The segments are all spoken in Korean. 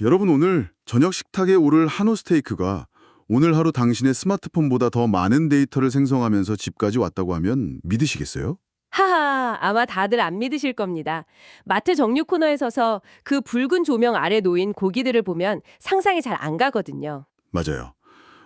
여러분 오늘 저녁 식탁에 오를 한우 스테이크가 오늘 하루 당신의 스마트폰보다 더 많은 데이터를 생성하면서 집까지 왔다고 하면 믿으시겠어요? 하하, 아마 다들 안 믿으실 겁니다. 마트 정류 코너에 서서 그 붉은 조명 아래 놓인 고기들을 보면 상상이 잘 안 가거든요. 맞아요.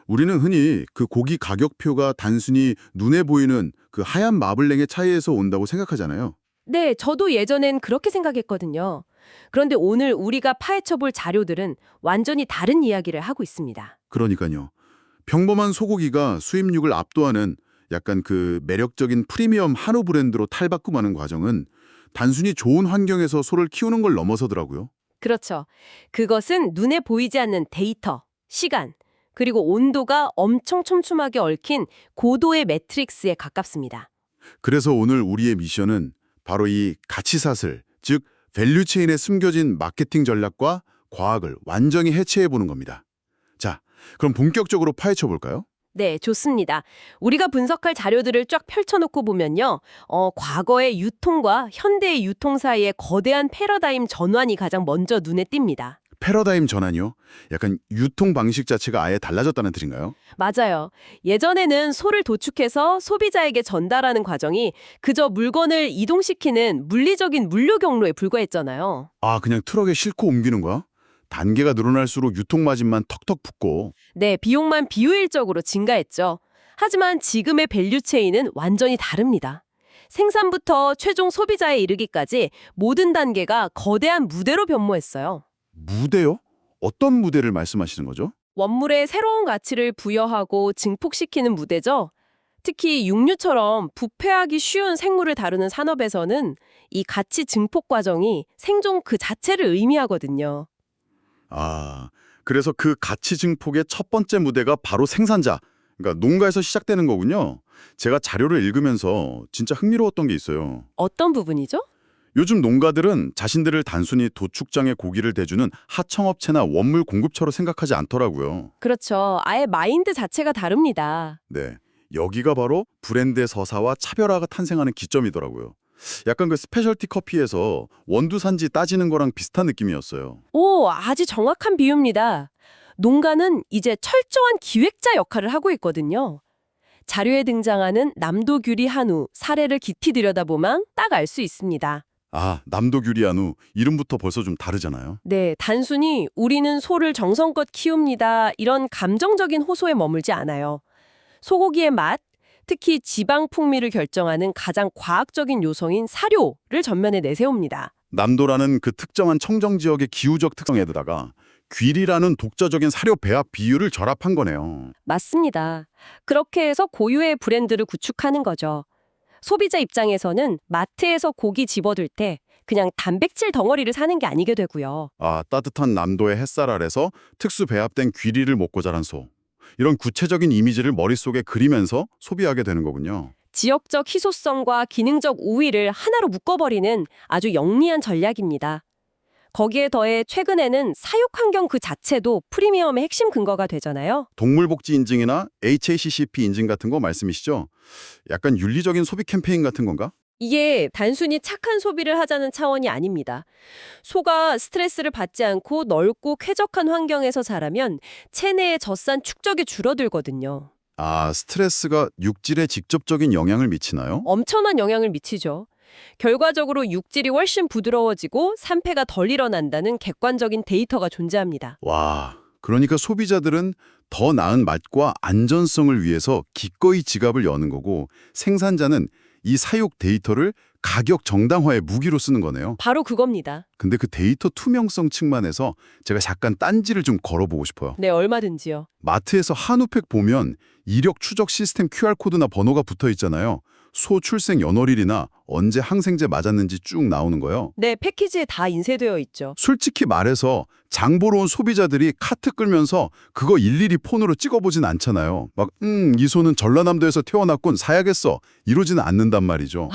우리는 흔히 그 고기 가격표가 단순히 눈에 보이는 그 하얀 마블랭의 차이에서 온다고 생각하잖아요. 네, 저도 예전엔 그렇게 생각했거든요. 그런데 오늘 우리가 파헤쳐볼 자료들은 완전히 다른 이야기를 하고 있습니다. 그러니까요. 평범한 소고기가 수입육을 압도하는 약간 그 매력적인 프리미엄 한우 브랜드로 탈바꿈하는 과정은 단순히 좋은 환경에서 소를 키우는 걸 넘어서더라고요. 그렇죠. 그것은 눈에 보이지 않는 데이터, 시간, 그리고 온도가 엄청 촘촘하게 얽힌 고도의 매트릭스에 가깝습니다. 그래서 오늘 우리의 미션은 바로 이 가치사슬, 즉 밸류체인에 숨겨진 마케팅 전략과 과학을 완전히 해체해보는 겁니다. 자, 그럼 본격적으로 파헤쳐 볼까요? 네, 좋습니다. 우리가 분석할 자료들을 쫙 펼쳐놓고 보면요. 과거의 유통과 현대의 유통 사이의 거대한 패러다임 전환이 가장 먼저 눈에 띕니다. 패러다임 전환이요? 약간 유통 방식 자체가 아예 달라졌다는 뜻인가요? 맞아요. 예전에는 소를 도축해서 소비자에게 전달하는 과정이 그저 물건을 이동시키는 물리적인 물류 경로에 불과했잖아요. 아, 그냥 트럭에 싣고 옮기는 거야? 단계가 늘어날수록 유통 마진만 턱턱 붙고. 네, 비용만 비효율적으로 증가했죠. 하지만 지금의 밸류체인은 완전히 다릅니다. 생산부터 최종 소비자에 이르기까지 모든 단계가 거대한 무대로 변모했어요. 무대요? 어떤 무대를 말씀하시는 거죠? 원물에 새로운 가치를 부여하고 증폭시키는 무대죠. 특히 육류처럼 부패하기 쉬운 생물을 다루는 산업에서는 이 가치 증폭 과정이 생존 그 자체를 의미하거든요. 아, 그래서 그 가치 증폭의 첫 번째 무대가 바로 생산자, 그러니까 농가에서 시작되는 거군요. 제가 자료를 읽으면서 진짜 흥미로웠던 게 있어요. 어떤 부분이죠? 요즘 농가들은 자신들을 단순히 도축장에 고기를 대주는 하청업체나 원물 공급처로 생각하지 않더라고요. 그렇죠. 아예 마인드 자체가 다릅니다. 네, 여기가 바로 브랜드의 서사와 차별화가 탄생하는 기점이더라고요. 약간 그 스페셜티 커피에서 원두산지 따지는 거랑 비슷한 느낌이었어요. 오, 아주 정확한 비유입니다. 농가는 이제 철저한 기획자 역할을 하고 있거든요. 자료에 등장하는 남도규리 한우 사례를 깊이 들여다보면 딱 알 수 있습니다. 아, 남도규리한우 이름부터 벌써 좀 다르잖아요. 네, 단순히 우리는 소를 정성껏 키웁니다. 이런 감정적인 호소에 머물지 않아요. 소고기의 맛, 특히 지방 풍미를 결정하는 가장 과학적인 요소인 사료를 전면에 내세웁니다. 남도라는 그 특정한 청정 지역의 기후적 특성에다가 귀리라는 독자적인 사료 배합 비율을 결합한 거네요. 맞습니다. 그렇게 해서 고유의 브랜드를 구축하는 거죠. 소비자 입장에서는 마트에서 고기 집어들 때 그냥 단백질 덩어리를 사는 게 아니게 되고요. 아, 따뜻한 남도의 햇살 아래서 특수 배합된 귀리를 먹고 자란 소. 이런 구체적인 이미지를 머릿속에 그리면서 소비하게 되는 거군요. 지역적 희소성과 기능적 우위를 하나로 묶어버리는 아주 영리한 전략입니다. 거기에 더해 최근에는 사육 환경 그 자체도 프리미엄의 핵심 근거가 되잖아요. 동물복지 인증이나 HACCP 인증 같은 거 말씀이시죠? 약간 윤리적인 소비 캠페인 같은 건가? 이게 단순히 착한 소비를 하자는 차원이 아닙니다. 소가 스트레스를 받지 않고 넓고 쾌적한 환경에서 자라면 체내의 젖산 축적이 줄어들거든요. 아, 스트레스가 육질에 직접적인 영향을 미치나요? 엄청난 영향을 미치죠. 결과적으로 육질이 훨씬 부드러워지고 산패가 덜 일어난다는 객관적인 데이터가 존재합니다. 와, 그러니까 소비자들은 더 나은 맛과 안전성을 위해서 기꺼이 지갑을 여는 거고 생산자는 이 사육 데이터를 가격 정당화의 무기로 쓰는 거네요. 바로 그겁니다. 근데 그 데이터 투명성 측면에서 제가 잠깐 딴지를 좀 걸어보고 싶어요. 네, 얼마든지요. 마트에서 한우팩 보면 이력 추적 시스템 QR코드나 번호가 붙어 있잖아요. 소 출생 연월일이나 언제 항생제 맞았는지 쭉 나오는 거예요. 네, 패키지에 다 인쇄되어 있죠. 솔직히 말해서 장 보러 온 소비자들이 카트 끌면서 그거 일일이 폰으로 찍어보진 않잖아요. 막 이 소는 전라남도에서 태어났군 사야겠어 이러지는 않는단 말이죠.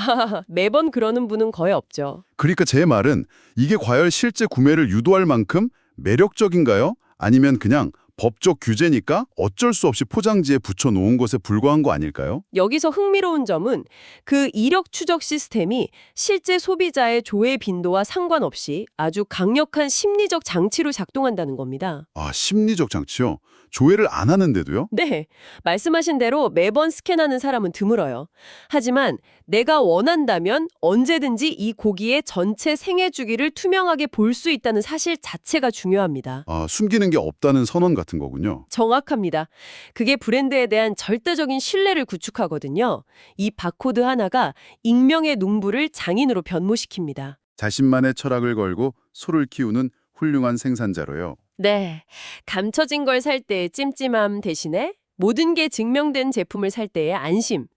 매번 그러는 분은 거의 없죠. 그러니까 제 말은 이게 과연 실제 구매를 유도할 만큼 매력적인가요? 아니면 그냥 법적 규제니까 어쩔 수 없이 포장지에 붙여놓은 것에 불과한 거 아닐까요? 여기서 흥미로운 점은 그 이력 추적 시스템이 실제 소비자의 조회 빈도와 상관없이 아주 강력한 심리적 장치로 작동한다는 겁니다. 아, 심리적 장치요? 조회를 안 하는데도요? 네, 말씀하신 대로 매번 스캔하는 사람은 드물어요. 하지만 내가 원한다면 언제든지 이 고기의 전체 생애 주기를 투명하게 볼 수 있다는 사실 자체가 중요합니다. 아, 숨기는 게 없다는 선언 같은 거군요. 정확합니다. 그게 브랜드에 대한 절대적인 신뢰를 구축하거든요. 이 바코드 하나가 익명의 농부를 장인으로 변모시킵니다. 자신만의 철학을 걸고 소를 키우는 훌륭한 생산자로요. 네, 감춰진 걸 살 때의 찜찜함 대신에 모든 게 증명된 제품을 살 때의 안심.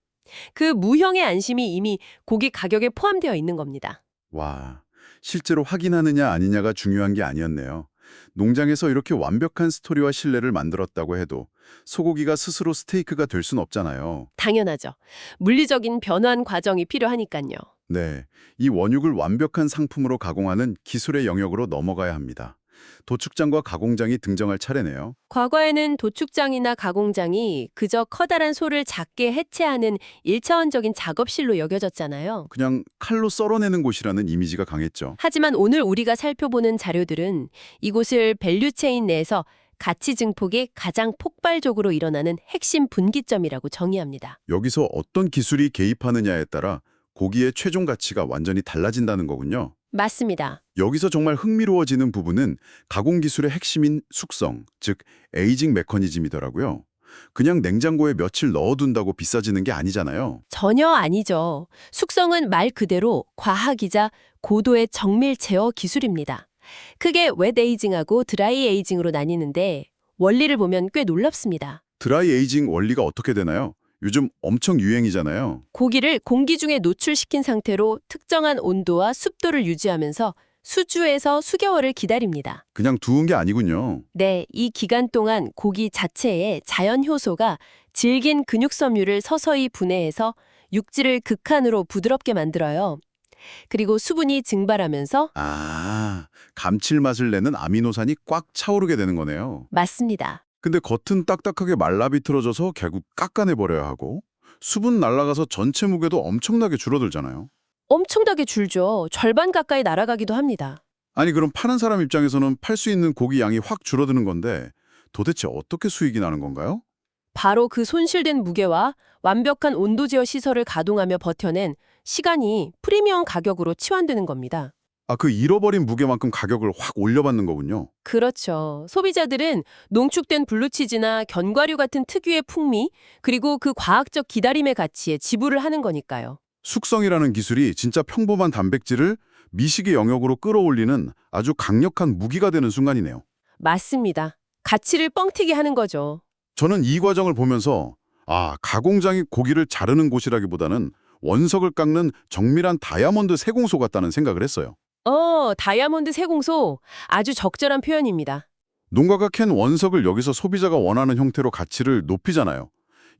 그 무형의 안심이 이미 고기 가격에 포함되어 있는 겁니다. 와, 실제로 확인하느냐 아니냐가 중요한 게 아니었네요. 농장에서 이렇게 완벽한 스토리와 신뢰를 만들었다고 해도 소고기가 스스로 스테이크가 될 순 없잖아요. 당연하죠. 물리적인 변환 과정이 필요하니까요. 네, 이 원육을 완벽한 상품으로 가공하는 기술의 영역으로 넘어가야 합니다. 도축장과 가공장이 등장할 차례네요. 과거에는 도축장이나 가공장이 그저 커다란 소를 작게 해체하는 일차원적인 작업실로 여겨졌잖아요. 그냥 칼로 썰어내는 곳이라는 이미지가 강했죠. 하지만 오늘 우리가 살펴보는 자료들은 이곳을 밸류체인 내에서 가치 증폭이 가장 폭발적으로 일어나는 핵심 분기점이라고 정의합니다. 여기서 어떤 기술이 개입하느냐에 따라 고기의 최종 가치가 완전히 달라진다는 거군요. 맞습니다. 여기서 정말 흥미로워지는 부분은 가공 기술의 핵심인 숙성, 즉 에이징 메커니즘이더라고요. 그냥 냉장고에 며칠 넣어둔다고 비싸지는 게 아니잖아요. 전혀 아니죠. 숙성은 말 그대로 과학이자 고도의 정밀 제어 기술입니다. 크게 웻 에이징하고 드라이 에이징으로 나뉘는데 원리를 보면 꽤 놀랍습니다. 드라이 에이징 원리가 어떻게 되나요? 요즘 엄청 유행이잖아요. 고기를 공기 중에 노출시킨 상태로 특정한 온도와 습도를 유지하면서 수주에서 수개월을 기다립니다. 그냥 두은 게 아니군요. 네, 이 기간 동안 고기 자체의 자연 효소가 질긴 근육 섬유를 서서히 분해해서 육질을 극한으로 부드럽게 만들어요. 그리고 수분이 증발하면서 아, 감칠맛을 내는 아미노산이 꽉 차오르게 되는 거네요. 맞습니다. 근데 겉은 딱딱하게 말라 비틀어져서 결국 깎아내버려야 하고 수분 날아가서 전체 무게도 엄청나게 줄어들잖아요. 엄청나게 줄죠. 절반 가까이 날아가기도 합니다. 아니 그럼 파는 사람 입장에서는 팔 수 있는 고기 양이 확 줄어드는 건데 도대체 어떻게 수익이 나는 건가요? 바로 그 손실된 무게와 완벽한 온도 제어 시설을 가동하며 버텨낸 시간이 프리미엄 가격으로 치환되는 겁니다. 아, 그 잃어버린 무게만큼 가격을 확 올려받는 거군요. 그렇죠. 소비자들은 농축된 블루치즈나 견과류 같은 특유의 풍미, 그리고 그 과학적 기다림의 가치에 지불을 하는 거니까요. 숙성이라는 기술이 진짜 평범한 단백질을 미식의 영역으로 끌어올리는 아주 강력한 무기가 되는 순간이네요. 맞습니다. 가치를 뻥튀기 하는 거죠. 저는 이 과정을 보면서 가공장이 고기를 자르는 곳이라기보다는 원석을 깎는 정밀한 다이아몬드 세공소 같다는 생각을 했어요. 다이아몬드 세공소. 아주 적절한 표현입니다. 농가가 캔 원석을 여기서 소비자가 원하는 형태로 가치를 높이잖아요.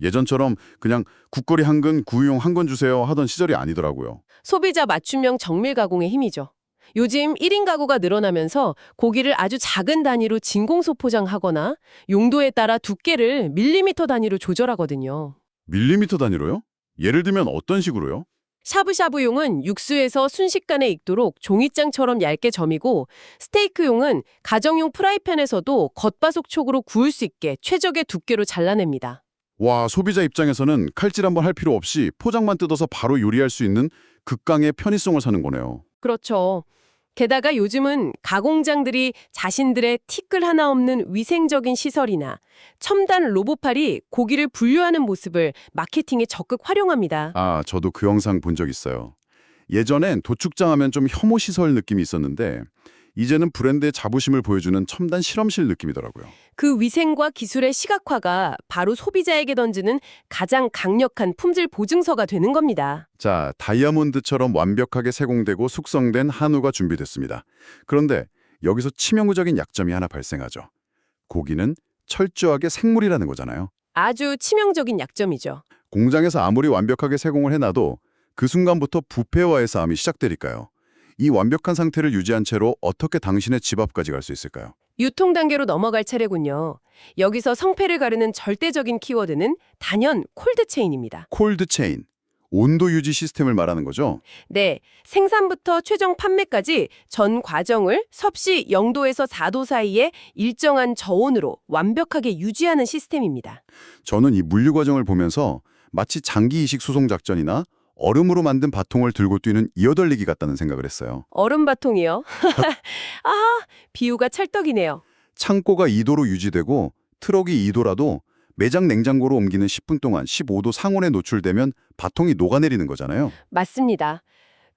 예전처럼 그냥 국거리 한 근, 구이용 한 건 주세요 하던 시절이 아니더라고요. 소비자 맞춤형 정밀 가공의 힘이죠. 요즘 1인 가구가 늘어나면서 고기를 아주 작은 단위로 진공소 포장하거나 용도에 따라 두께를 밀리미터 단위로 조절하거든요. 밀리미터 단위로요? 예를 들면 어떤 식으로요? 샤브샤브용은 육수에서 순식간에 익도록 종이장처럼 얇게 점이고 스테이크용은 가정용 프라이팬에서도 겉바속촉으로 구울 수 있게 최적의 두께로 잘라냅니다. 와, 소비자 입장에서는 칼질 한번 할 필요 없이 포장만 뜯어서 바로 요리할 수 있는 극강의 편의성을 사는 거네요. 그렇죠. 게다가 요즘은 가공장들이 자신들의 티끌 하나 없는 위생적인 시설이나 첨단 로봇팔이 고기를 분류하는 모습을 마케팅에 적극 활용합니다. 아, 저도 그 영상 본 적 있어요. 예전엔 도축장 하면 좀 혐오시설 느낌이 있었는데 이제는 브랜드의 자부심을 보여주는 첨단 실험실 느낌이더라고요. 그 위생과 기술의 시각화가 바로 소비자에게 던지는 가장 강력한 품질 보증서가 되는 겁니다. 자, 다이아몬드처럼 완벽하게 세공되고 숙성된 한우가 준비됐습니다. 그런데 여기서 치명적인 약점이 하나 발생하죠. 고기는 철저하게 생물이라는 거잖아요. 아주 치명적인 약점이죠. 공장에서 아무리 완벽하게 세공을 해놔도 그 순간부터 부패와의 싸움이 시작되니까요. 이 완벽한 상태를 유지한 채로 어떻게 당신의 집 앞까지 갈 수 있을까요? 유통 단계로 넘어갈 차례군요. 여기서 성패를 가르는 절대적인 키워드는 단연 콜드체인입니다. 콜드 체인, 온도 유지 시스템을 말하는 거죠? 네, 생산부터 최종 판매까지 전 과정을 섭씨 0도에서 4도 사이에 일정한 저온으로 완벽하게 유지하는 시스템입니다. 저는 이 물류 과정을 보면서 마치 장기 이식 수송 작전이나 얼음으로 만든 바통을 들고 뛰는 이어덜리기 같다는 생각을 했어요. 얼음 바통이요? 아, 비유가 찰떡이네요. 창고가 2도로 유지되고 트럭이 2도라도 매장 냉장고로 옮기는 10분 동안 15도 상온에 노출되면 바통이 녹아내리는 거잖아요. 맞습니다.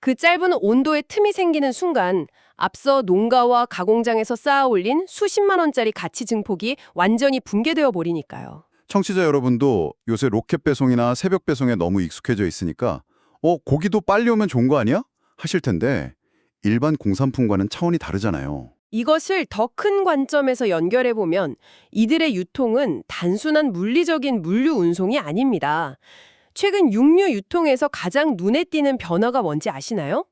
그 짧은 온도의 틈이 생기는 순간 앞서 농가와 가공장에서 쌓아 올린 수십만 원짜리 가치 증폭이 완전히 붕괴되어 버리니까요. 청취자 여러분도 요새 로켓 배송이나 새벽 배송에 너무 익숙해져 있으니까 고기도 빨리 오면 좋은 거 아니야? 하실 텐데 일반 공산품과는 차원이 다르잖아요. 이것을 더 큰 관점에서 연결해 보면 이들의 유통은 단순한 물리적인 물류 운송이 아닙니다. 최근 육류 유통에서 가장 눈에 띄는 변화가 뭔지 아시나요?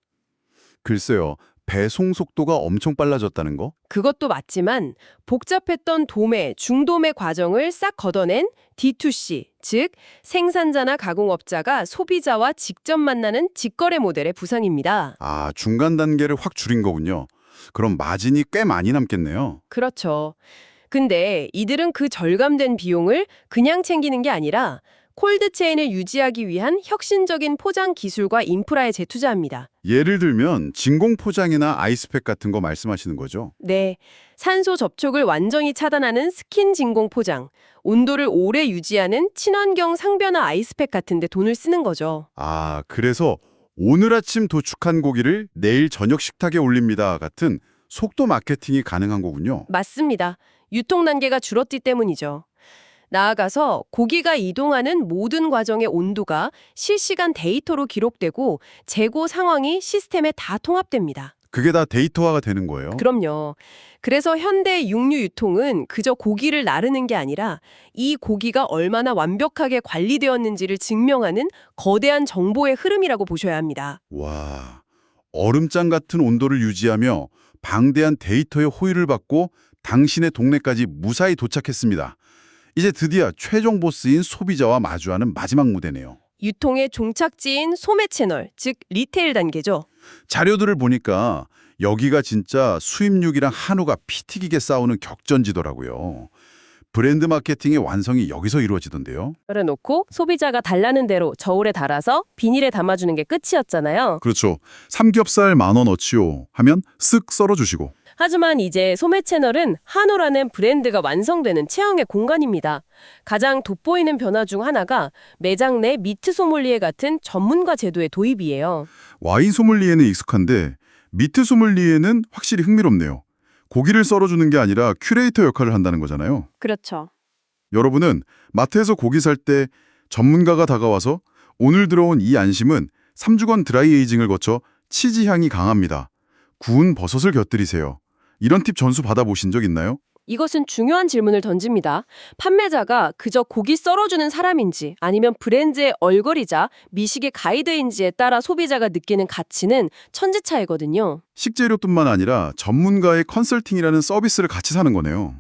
글쎄요. 배송 속도가 엄청 빨라졌다는 거? 그것도 맞지만 복잡했던 도매, 중도매 과정을 싹 걷어낸 D2C, 즉 생산자나 가공업자가 소비자와 직접 만나는 직거래 모델의 부상입니다. 아, 중간 단계를 확 줄인 거군요. 그럼 마진이 꽤 많이 남겠네요. 그렇죠. 근데 이들은 그 절감된 비용을 그냥 챙기는 게 아니라 콜드체인을 유지하기 위한 혁신적인 포장 기술과 인프라에 재투자합니다. 예를 들면 진공 포장이나 아이스팩 같은 거 말씀하시는 거죠? 네, 산소 접촉을 완전히 차단하는 스킨 진공 포장, 온도를 오래 유지하는 친환경 상변화 아이스팩 같은 데 돈을 쓰는 거죠. 아, 그래서 오늘 아침 도축한 고기를 내일 저녁 식탁에 올립니다 같은 속도 마케팅이 가능한 거군요. 맞습니다. 유통 단계가 줄었기 때문이죠. 나아가서 고기가 이동하는 모든 과정의 온도가 실시간 데이터로 기록되고 재고 상황이 시스템에 다 통합됩니다. 그게 다 데이터화가 되는 거예요? 그럼요. 그래서 현대 육류 유통은 그저 고기를 나르는 게 아니라 이 고기가 얼마나 완벽하게 관리되었는지를 증명하는 거대한 정보의 흐름이라고 보셔야 합니다. 와, 얼음장 같은 온도를 유지하며 방대한 데이터의 호의를 받고 당신의 동네까지 무사히 도착했습니다. 이제 드디어 최종 보스인 소비자와 마주하는 마지막 무대네요. 유통의 종착지인 소매 채널, 즉 리테일 단계죠. 자료들을 보니까 여기가 진짜 수입육이랑 한우가 피 튀기게 싸우는 격전지더라고요. 브랜드 마케팅의 완성이 여기서 이루어지던데요. 그래놓고 소비자가 달라는 대로 저울에 달아서 비닐에 담아주는 게 끝이었잖아요. 그렇죠. 삼겹살 10,000원어치요 하면 쓱 썰어주시고. 하지만 이제 소매 채널은 한우라는 브랜드가 완성되는 체형의 공간입니다. 가장 돋보이는 변화 중 하나가 매장 내 미트 소믈리에 같은 전문가 제도의 도입이에요. 와인 소믈리에는 익숙한데 미트 소믈리에는 확실히 흥미롭네요. 고기를 썰어주는 게 아니라 큐레이터 역할을 한다는 거잖아요. 그렇죠. 여러분은 마트에서 고기 살 때 전문가가 다가와서 오늘 들어온 이 안심은 3주간 드라이 에이징을 거쳐 치즈 향이 강합니다. 구운 버섯을 곁들이세요. 이런 팁 전수 받아보신 적 있나요? 이것은 중요한 질문을 던집니다. 판매자가 그저 고기 썰어주는 사람인지 아니면 브랜드의 얼거리자 미식의 가이드인지에 따라 소비자가 느끼는 가치는 천지차이거든요. 식재료뿐만 아니라 전문가의 컨설팅이라는 서비스를 같이 사는 거네요.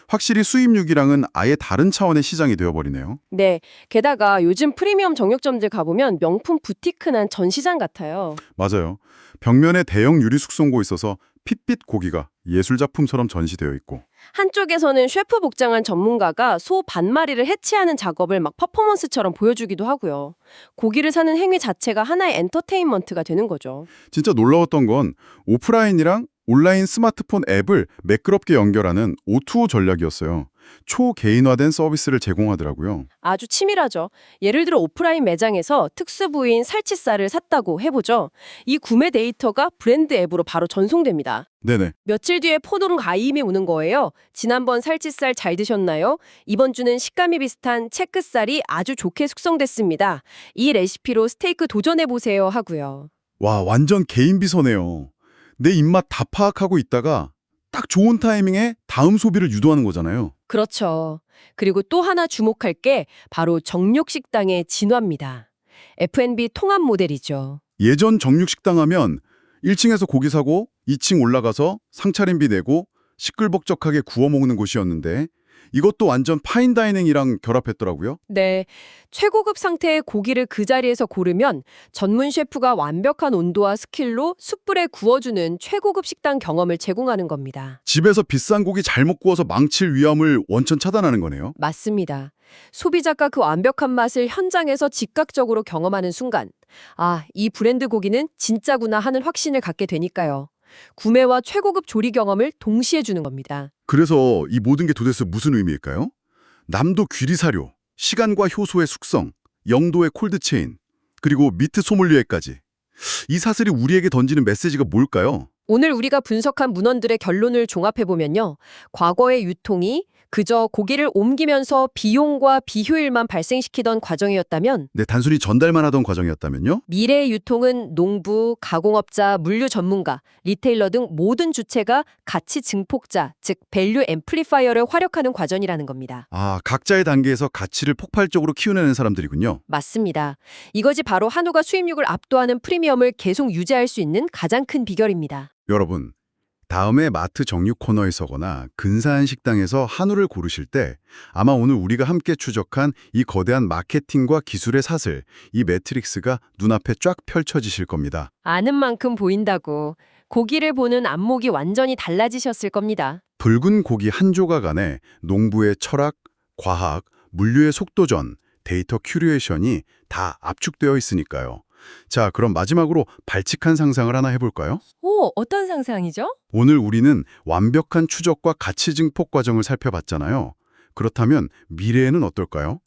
확실히 수입육이랑은 아예 다른 차원의 시장이 되어버리네요. 네, 게다가 요즘 프리미엄 정육점들 가보면 명품 부티크난 전시장 같아요. 맞아요. 벽면에 대형 유리 숙성고 있어서 핏빛 고기가 예술작품처럼 전시되어 있고 한쪽에서는 셰프 복장한 전문가가 소 반마리를 해치하는 작업을 막 퍼포먼스처럼 보여주기도 하고요. 고기를 사는 행위 자체가 하나의 엔터테인먼트가 되는 거죠. 진짜 놀라웠던 건 오프라인이랑 온라인 스마트폰 앱을 매끄럽게 연결하는 O2O 전략이었어요. 초개인화된 서비스를 제공하더라고요. 아주 치밀하죠. 예를 들어 오프라인 매장에서 특수 부위인 살치살을 샀다고 해보죠. 이 구매 데이터가 브랜드 앱으로 바로 전송됩니다. 네네. 며칠 뒤에 포동 가임이 오는 거예요. 지난번 살치살 잘 드셨나요? 이번 주는 식감이 비슷한 체크살이 아주 좋게 숙성됐습니다. 이 레시피로 스테이크 도전해보세요 하고요. 와, 완전 개인 비서네요. 내 입맛 다 파악하고 있다가 딱 좋은 타이밍에 다음 소비를 유도하는 거잖아요. 그렇죠. 그리고 또 하나 주목할 게 바로 정육식당의 진화입니다. F&B 통합 모델이죠. 예전 정육식당 하면 1층에서 고기 사고 2층 올라가서 상차림비 내고 시끌벅적하게 구워 먹는 곳이었는데 이것도 완전 파인다이닝이랑 결합했더라고요. 네, 최고급 상태의 고기를 그 자리에서 고르면 전문 셰프가 완벽한 온도와 스킬로 숯불에 구워주는 최고급 식당 경험을 제공하는 겁니다. 집에서 비싼 고기 잘못 구워서 망칠 위험을 원천 차단하는 거네요. 맞습니다. 소비자가 그 완벽한 맛을 현장에서 즉각적으로 경험하는 순간, 아, 이 브랜드 고기는 진짜구나 하는 확신을 갖게 되니까요. 구매와 최고급 조리 경험을 동시에 주는 겁니다. 그래서 이 모든 게 도대체 무슨 의미일까요? 남도 귀리사료, 시간과 효소의 숙성, 영도의 콜드체인, 그리고 미트 소믈리에까지. 이 사슬이 우리에게 던지는 메시지가 뭘까요? 오늘 우리가 분석한 문헌들의 결론을 종합해보면요. 과거의 유통이 그저 고기를 옮기면서 비용과 비효율만 발생시키던 과정이었다면 네, 단순히 전달만 하던 과정이었다면요? 미래의 유통은 농부, 가공업자, 물류 전문가, 리테일러 등 모든 주체가 가치 증폭자, 즉 밸류 앰플리파이어를 활용하는 과정이라는 겁니다. 아, 각자의 단계에서 가치를 폭발적으로 키워내는 사람들이군요. 맞습니다. 이것이 바로 한우가 수입육을 압도하는 프리미엄을 계속 유지할 수 있는 가장 큰 비결입니다. 여러분, 다음에 마트 정육 코너에서거나 근사한 식당에서 한우를 고르실 때 아마 오늘 우리가 함께 추적한 이 거대한 마케팅과 기술의 사슬, 이 매트릭스가 눈앞에 쫙 펼쳐지실 겁니다. 아는 만큼 보인다고 고기를 보는 안목이 완전히 달라지셨을 겁니다. 붉은 고기 한 조각 안에 농부의 철학, 과학, 물류의 속도전, 데이터 큐레이션이 다 압축되어 있으니까요. 자, 그럼 마지막으로 발칙한 상상을 하나 해볼까요? 오, 어떤 상상이죠? 오늘 우리는 완벽한 추적과 가치 증폭 과정을 살펴봤잖아요. 그렇다면 미래에는 어떨까요?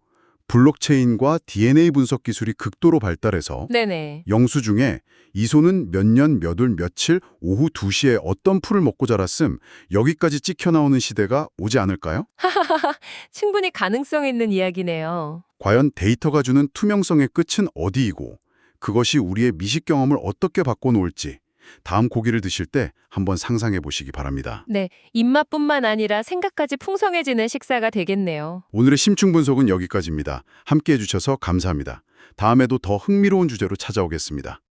블록체인과 DNA 분석 기술이 극도로 발달해서 네네. 영수증에 이 소는 몇 년, 몇 월, 며칠, 오후 2시에 어떤 풀을 먹고 자랐음 여기까지 찍혀 나오는 시대가 오지 않을까요? 충분히 가능성 있는 이야기네요. 과연 데이터가 주는 투명성의 끝은 어디이고 그것이 우리의 미식 경험을 어떻게 바꿔놓을지 다음 고기를 드실 때 한번 상상해 보시기 바랍니다. 네, 입맛뿐만 아니라 생각까지 풍성해지는 식사가 되겠네요. 오늘의 심층 분석은 여기까지입니다. 함께해 주셔서 감사합니다. 다음에도 더 흥미로운 주제로 찾아오겠습니다.